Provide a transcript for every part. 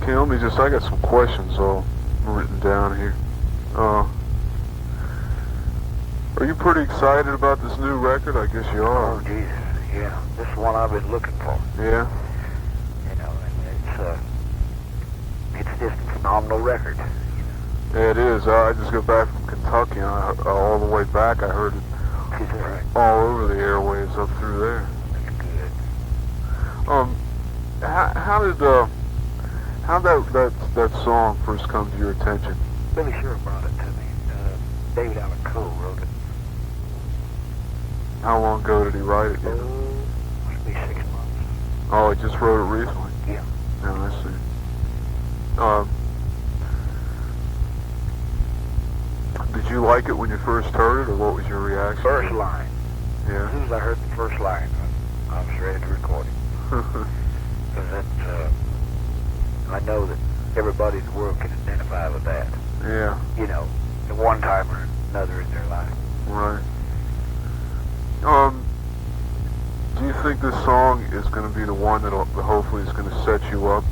Okay, I got some questions all written down here. Are you pretty excited about this new record? I guess you are. Oh, Jesus, yeah. This is one I've been looking for. Yeah? You know, and it's just a phenomenal record. Yeah, it is. I just got back from Kentucky, and all the way back I heard it Right. all over the airwaves up through there. That's good. How that song first come to your attention? Billy Sure brought it to me. David Allen Coe wrote it. How long ago did he write it? Oh, must be 6 months. Oh, he just wrote it recently? Yeah. Yeah, I see. Did you like it when you first heard it, or what was your reaction? First line. Yeah. As soon as I heard the first line, I was ready to record it. Because I know that everybody in the world can identify with that. Yeah. You know, at one time or another in their life. Right. Do you think this song is going to be the one that hopefully is going to set you up?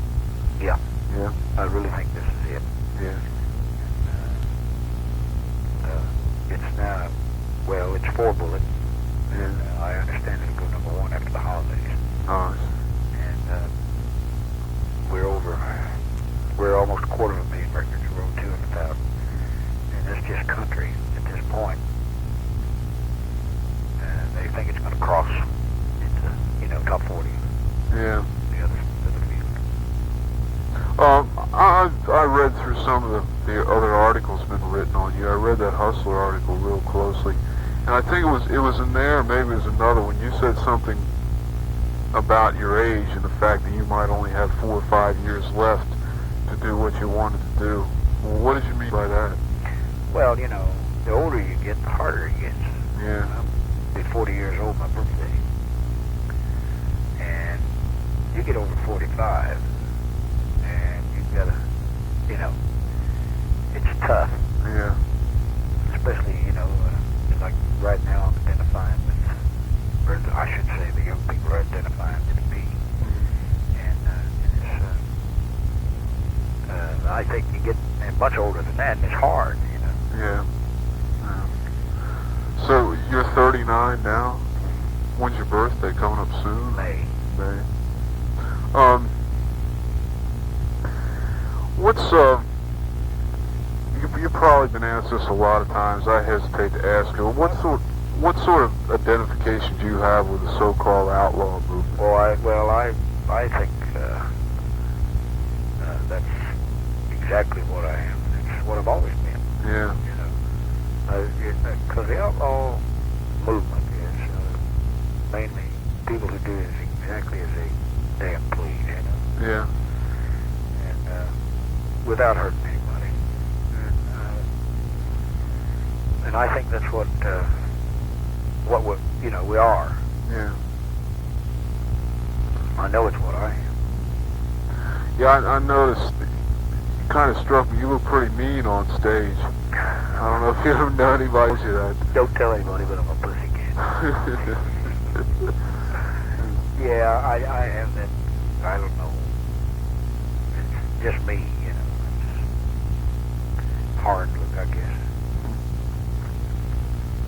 Yeah. Yeah? I really think this is it. Yeah. It's now, well, it's 4 Bullet. And I understand it'll go #1 after the holidays. Oh. And we're almost 250,000 records. We're over 200,000. And it's just country at this point. And they think it's going to cross into, top 40. Yeah. The other field. I read through some of the other articles been written on you. I read that Hustler article real closely, and I think it was in there, maybe it was another one. You said something about your age and the fact that you might only have 4 or 5 years left to do what you wanted to do. Well, what did you mean by that? Well, the older you get, the harder it gets. Yeah. I'll be 40 years old my birthday. And you get over 45, and you've got to, it's tough. Yeah. Especially, like right now I'm identifying with, or I should say the young people are identifying with me. And I think you get much older than that, and it's hard, Yeah. So you're 39 now? When's your birthday? Coming up soon? May. You've probably been asked this a lot of times. I hesitate to ask you. What sort of identification do you have with the so-called outlaw movement? Well, I think that's exactly what I am. It's what I've always been. Yeah. Because the outlaw movement is mainly people who do it exactly as they damn please, Yeah. And without hurting anybody. And I think that's what we are. Yeah. I know it's what I am. Yeah, I noticed. You kind of struck me. You look pretty mean on stage. I don't know if you ever know anybody who that. Don't tell anybody, but I'm a pussycat. Yeah, I have that. I don't know. It's just me, It's hard look, I guess.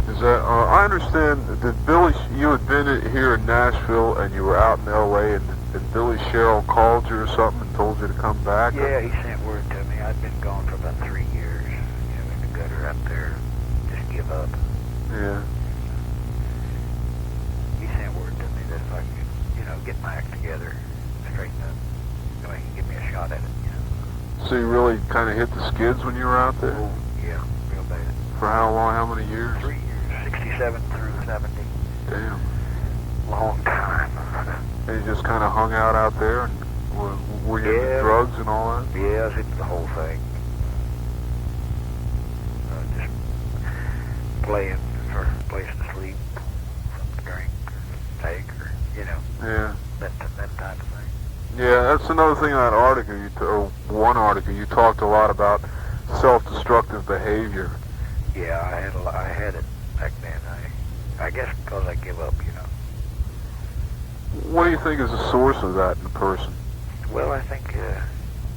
Is that? I understand that Billy, you had been here in Nashville and you were out in L.A. and Billy Sherrill called you or something and told you to come back. Yeah, he sent word to me. I'd been gone for about 3 years, in the gutter up there, just give up. Yeah. He sent word to me that if I could, get my act together, straighten up, he could give me a shot at it, So you really kind of hit the skids when you were out there? Oh, yeah, real bad. For how long? How many years? 3 years, 67 through 70. Damn. Long time. And you just kind of hung out there, and were you into drugs and all that? Yeah, I was into the whole thing. Just playing for a place to sleep, something to drink, or take, or, Yeah. that type of thing. Yeah, that's another thing in that article, or one article, you talked a lot about self-destructive behavior. Yeah, I had it back then. I guess because I give up, What do you think is the source of that in a person? Well, I think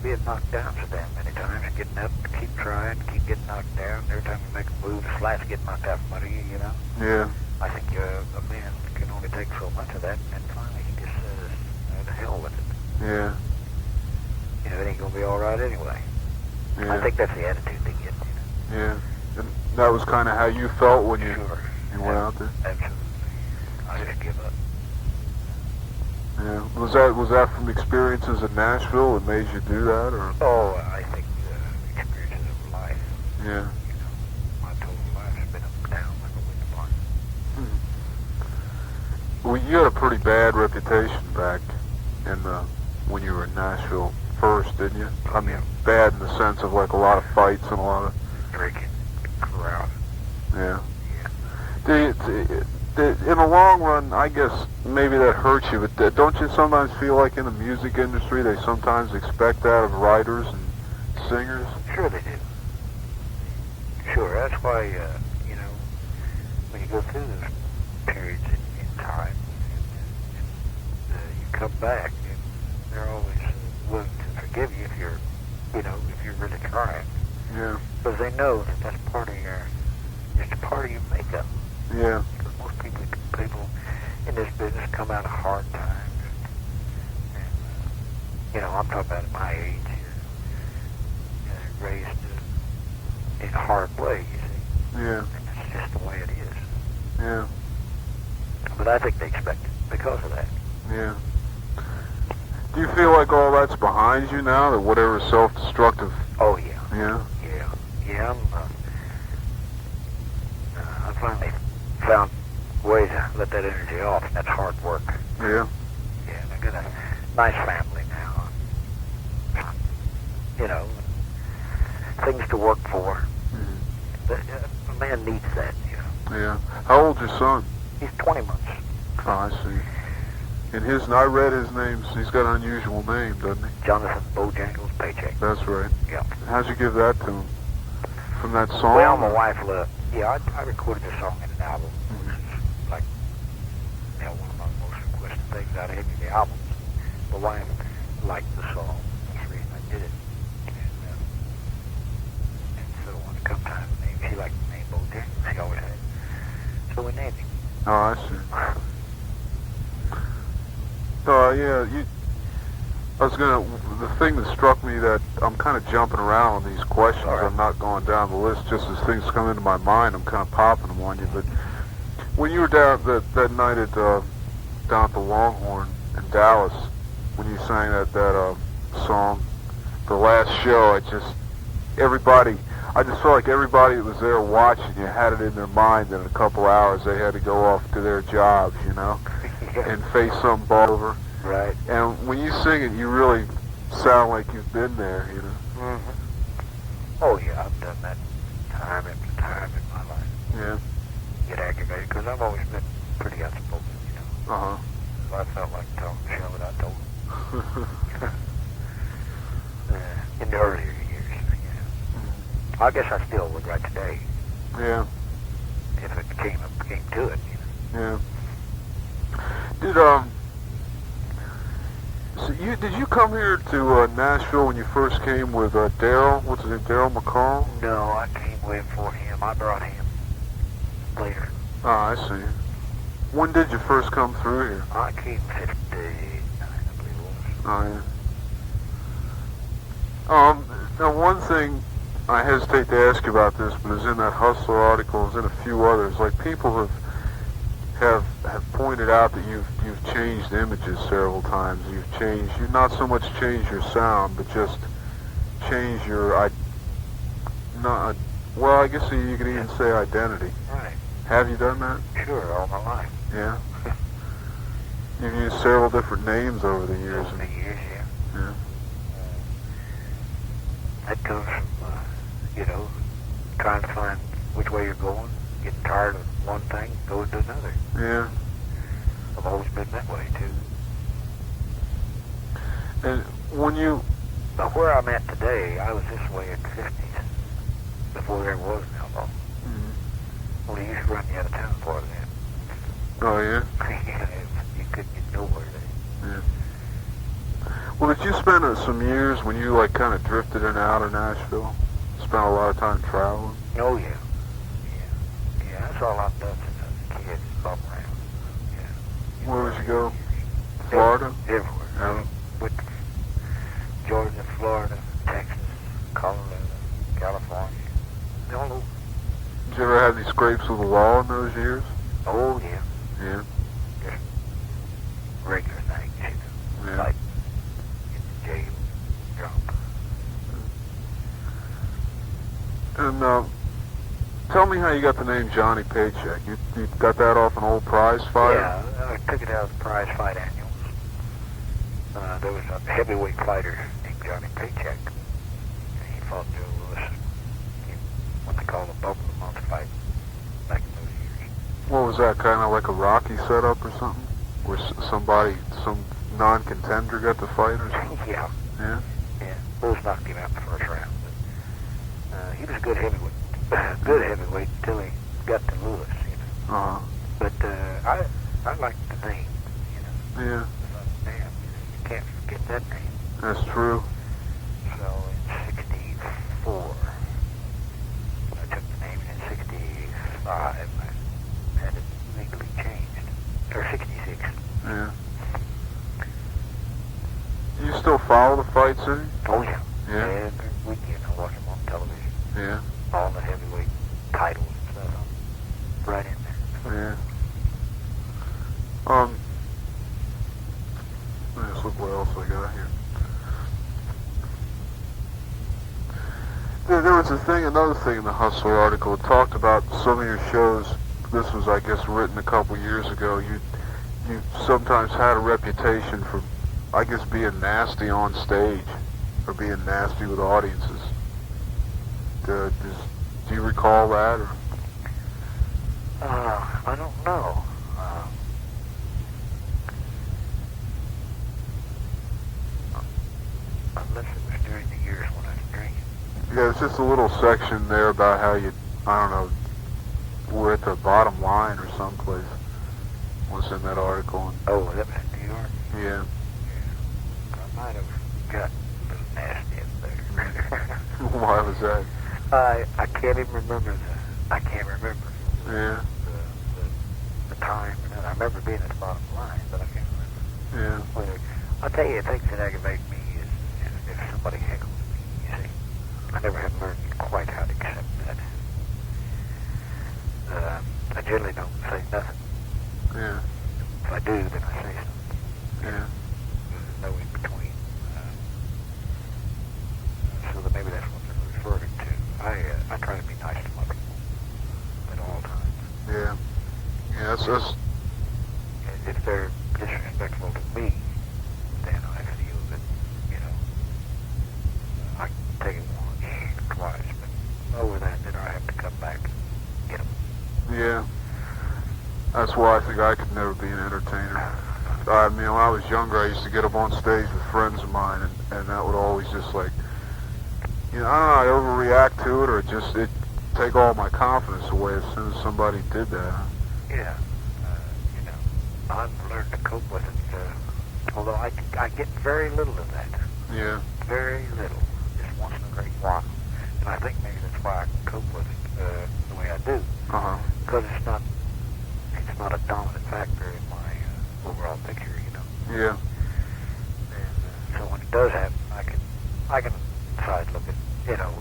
being knocked down so damn many times, getting up, keep trying, keep getting knocked down. Every time you make a move, the slats get knocked out from under you, you know? Yeah. I think a man can only take so much of that, and then finally he just says, the hell with it. Yeah. You know, it ain't going to be all right anyway. Yeah. I think that's the attitude they get, you know? Yeah. And that was kind of how you felt when you, Sure. you went out there? Absolutely. I just give up. Yeah. Was that from experiences in Nashville that made you do that, or? Oh, I think experiences of life. Yeah. You know, my total life has been up and down like a wind apart. Well, you had a pretty bad reputation back in the when you were in Nashville first, didn't you? I mean, bad in the sense of like a lot of fights and a lot of Drinking, carousing. yeah. Yeah. In the long run, I guess maybe that hurts you, but don't you sometimes feel like in the music industry they sometimes expect that of writers and singers? Sure they do. Sure, that's why, you know, when you go through those periods in time, and you come back, and they're always willing to forgive you if you're, you know, if you're really trying. Yeah. Because they know that that's part of your, it's a part of your makeup. Yeah. Because most people in this business come out of hard times. And you know, I'm talking about at my age, raised in a hard way, you see. Yeah. And it's just the way it is. Yeah. But I think they expect it because of that. Yeah. Do you feel like all that's behind you now, that whatever self-destructive? Oh, yeah. Yeah. Yeah, I finally found ways to let that energy off, and that's hard work. Yeah. Yeah, and I got a nice family now. You know, things to work for. Mm-hmm. A man needs that, you know. Yeah. How old's your son? He's 20 months. Oh, I see. And I read his name. He's got an unusual name, doesn't he? Jonathan Bojangles Paycheck. That's right. Yeah. How'd you give that to him? From that song? Well, my wife loved. Yeah, I recorded the song in an album. Mm-hmm. Which is like, you know, one of my most requested things out of any of the albums. My wife liked the song. That's the reason I did it. And so when it come time to name, she liked the name Bojangles. She always had. So we named him. Oh, I see. Yeah, the thing that struck me that I'm kind of jumping around on these questions. Right. I'm not going down the list just as things come into my mind. I'm kind of popping them on you. But when you were down that night at down at the Longhorn in Dallas, when you sang that song, the last show, I just felt like everybody that was there watching you had it in their mind that in a couple hours they had to go off to their jobs, you know, and face some ball over. Right. And when you sing it, you really sound like you've been there, you know. Mm-hmm. Oh, yeah, I've done that time after time in my life. Yeah. Get aggravated, because I've always been pretty outspoken, you know. Uh-huh. So I felt like talking shove it, I told them. In the earlier years, yeah. I guess I still would right today. Yeah. If it came to it, you know. Yeah. Did you come here to Nashville when you first came with Daryl? What's his name? Daryl McCall? No, I came way before him. I brought him later. Oh, I see. When did you first come through here? I came 59, I believe it was. Oh, yeah. Now, one thing I hesitate to ask you about this, but it's in that Hustler article, it's in a few others. Like, people have pointed out that you've changed images several times. You've not so much changed your sound, but just changed your well, I guess you could even say identity. Right. Have you done that? Sure, all my life. Yeah. You've used several different names over the years. Over the years, yeah. Yeah. That comes from, you know, trying to find which way you're going, getting tired of one thing, going to another. Yeah. I've always been that way, too. And when you... But where I'm at today, I was this way in the 50s, before there was an outlaw. Mm-hmm. Only used to run you out of town for that. Oh, yeah? You couldn't get nowhere there. Yeah. Well, So did you spend some years when you like kind of drifted in and out of Nashville? Spent a lot of time traveling? Oh, yeah. Yeah, that's all I've done since I was a kid, is bum around. Yeah. Where would you go? Florida? Everywhere. Yeah. Went to Georgia, Florida, Texas, Colorado, California. All over. Did you ever have any scrapes with the law in those years? Oh, yeah. Yeah. Just regular things, you know. Yeah. Like in jail, drunk. And tell me how you got the name Johnny Paycheck. You got that off an old prize fighter? Yeah, I took it out of the prize fight annuals. There was a heavyweight fighter named Johnny Paycheck. He fought Joe Lewis. What they call a bubble of the month fight back in those years. What was that, kind of like a Rocky setup or something? Where some non-contender got to fight or something? Yeah. Yeah? Yeah. Lewis knocked him out in the first round. But, he was a good heavyweight. Good heavyweight until he got to Lewis, you know. Uh-huh. But I liked the name, you know. Yeah. Damn, you can't forget that name. That's true. So in 64, I took the name, and in 65, I had it legally changed. Or 66. Yeah. You still follow the fights, any? Oh, yeah. Yeah. Every weekend I watch them on television. Yeah. All the heavyweight titles and stuff. I'm right in there. Yeah. Let's look what else I got here. There was another thing in the Hustler article. It talked about some of your shows. This was, I guess, written a couple years ago. You sometimes had a reputation for, I guess, being nasty on stage or being nasty with audiences. Do you recall that? Or? I don't know. Unless it was during the years when I was drinking. Yeah, it's just a little section there about how you, I don't know, were at the bottom line or someplace. Was in that article. Oh, that was in New York? Yeah. I might have got a little nasty up there. Why was that? I can't even remember I can't remember. Yeah. The time. And I remember being at the bottom line, but I can't remember. Yeah. Well, I'll tell you, things that aggravate me is if somebody heckles me, you see. I never have learned quite how to accept that. I generally don't say nothing. Yeah. If I do, then I say something. Yeah. There's no in between. So that maybe that's what they're referring to. I try to be nice to my people at all times. Yeah. Yeah, that's If they're disrespectful to me, then I feel that, you know, I can take it once or twice, but over that, then I have to come back and get them. yeah. That's why I think I could never be an entertainer. I mean, when I was younger, I used to get up on stage with friends of mine, and that would always just like, you know, I don't know, I'd overreact to it, or it take all my confidence away as soon as somebody did that. Yeah. You know, I've learned to cope with it, although I get very little of that. Yeah. Very little. Just once in a great while. And I think maybe that's why I can cope with it the way I do. Uh-huh. Because it's not a dominant factor in my overall picture, you know. Yeah. And so when it does happen, I can side look at, you know,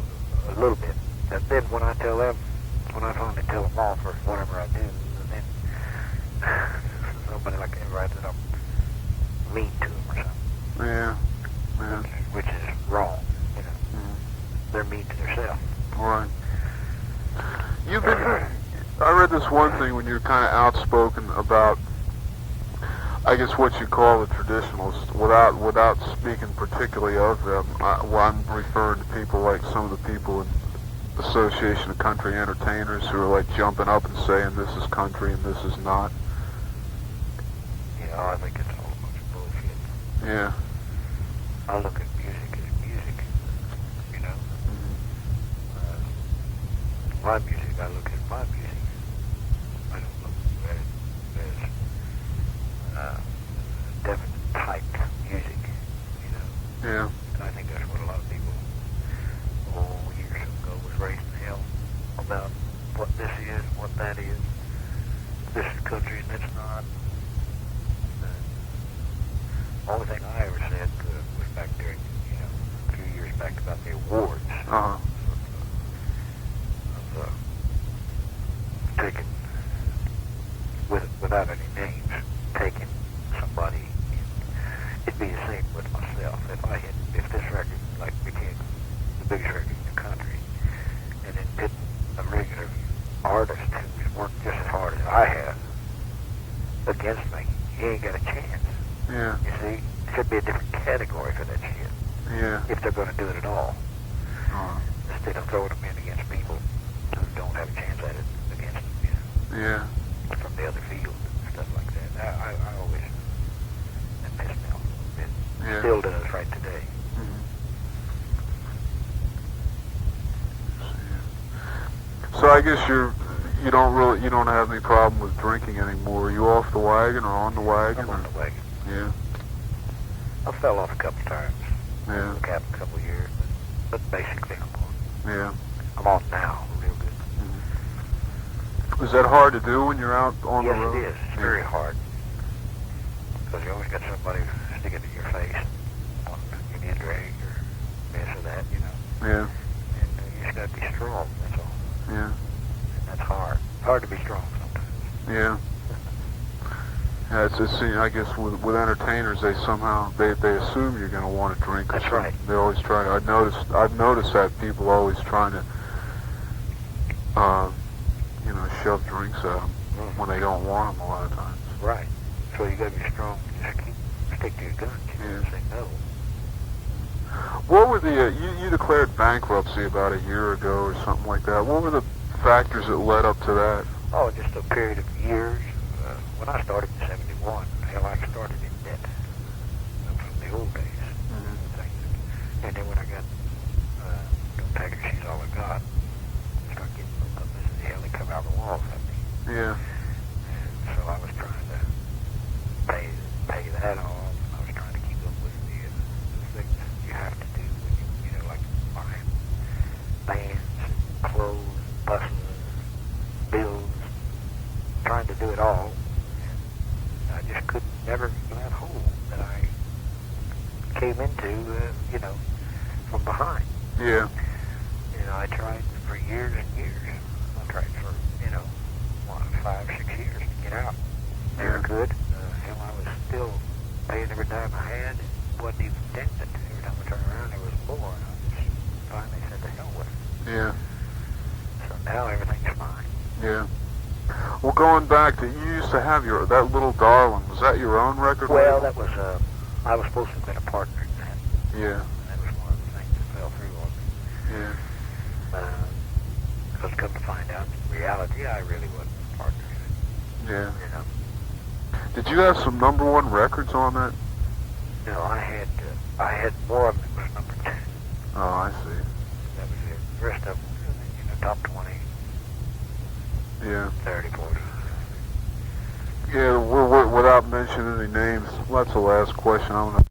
a little bit. And then when I finally tell them off for whatever I do, then somebody like that writes that I'm mean to them or something. Yeah. Yeah. Which is wrong, you know. Mm-hmm. They're mean to themselves. Right. You've been. I read this one thing when you're kind of outspoken about, I guess, what you call the traditionalists, without speaking particularly of them. I'm referring to people like some of the people in Association of Country Entertainers who are like jumping up and saying this is country and this is not. I think it's all a bunch of bullshit. Yeah. I look at music as music, you know. Mm-hmm. My music, I look at my music. I don't look at it as definite typed music, you know. Yeah. And I think that's what a lot of people, years ago, was raising hell about what this is, what that is. This is country and that's not. The only thing I ever said was back during, a few years back about the awards. Uh-huh. Of taking, without any names, taking somebody. It'd be the same with myself. If this record became the biggest record in the country, and then pit a regular artist who's worked just as hard as I have against me, he ain't got a chance. Yeah. You see, it should be a different category for that shit. Yeah. If they're going to do it at all, Uh-huh. instead of throwing them in against people who don't have a chance at it against them, Yeah. from the other field and stuff like that. I always that pissed me off a little bit. Yeah. Still does right today. Mm-hmm. So I guess you don't have any problem with drinking anymore. Are you off the wagon or on the wagon? I'm on the wagon. Yeah. I fell off a couple times. Yeah. Look at a couple of years, but basically I'm on. Yeah. I'm on now, real good. Mm-hmm. Is that hard to do when you're out on the road? Yes, it is. It's very hard. Because you always got somebody sticking in your face on you need drag or this or that, Yeah. And you just got to be strong, that's all. Yeah. And that's hard. It's hard to be strong sometimes. Yeah. Yeah, it's I guess with entertainers, they somehow they assume you're going to want to drink. That's right. They always try to. I've noticed that people always trying to, shove drinks at them when they don't want them a lot of times. Right. So you got to be strong. Just stick to your guns. You can't say no. What were the you declared bankruptcy about a year ago or something like that? What were the factors that led up to that? Oh, just a period of years. When I started in '71, hell, I started in debt from the old days. Mm-hmm. And then when I got Don't Take Her, She's All I Got, started getting publicity. Hell, they come out the walls at me. Yeah. And so I was trying to pay that off. I was trying to keep up with the things you have to do when like buying bands, clothes, buses, bills, trying to do it all. And I just couldn't never get that hole that I came into, from behind. Yeah. I tried for years and years. I tried for, 5, 6 years to get out. Never could. Hell, I was still paying every dime I had. It wasn't even dented. Every time I turned around, there was more. And I just finally said to hell with it. Yeah. So now everything's fine. Yeah. Well, going back to, you used to have that Little Darling. Was that your own record Well, label? that was, I was supposed to have been a partner in that. Yeah. That was one of the things that fell through on me. Yeah. Because come to find out, in reality, I really wasn't a partner in it. Yeah. You Did you have some #1 records on that? No, I had more of them that was number 2. Oh, I see. That was it. The rest of them, top 20, Yeah. 30, 40. Yeah, we're without mentioning any names, that's the last question I'm going to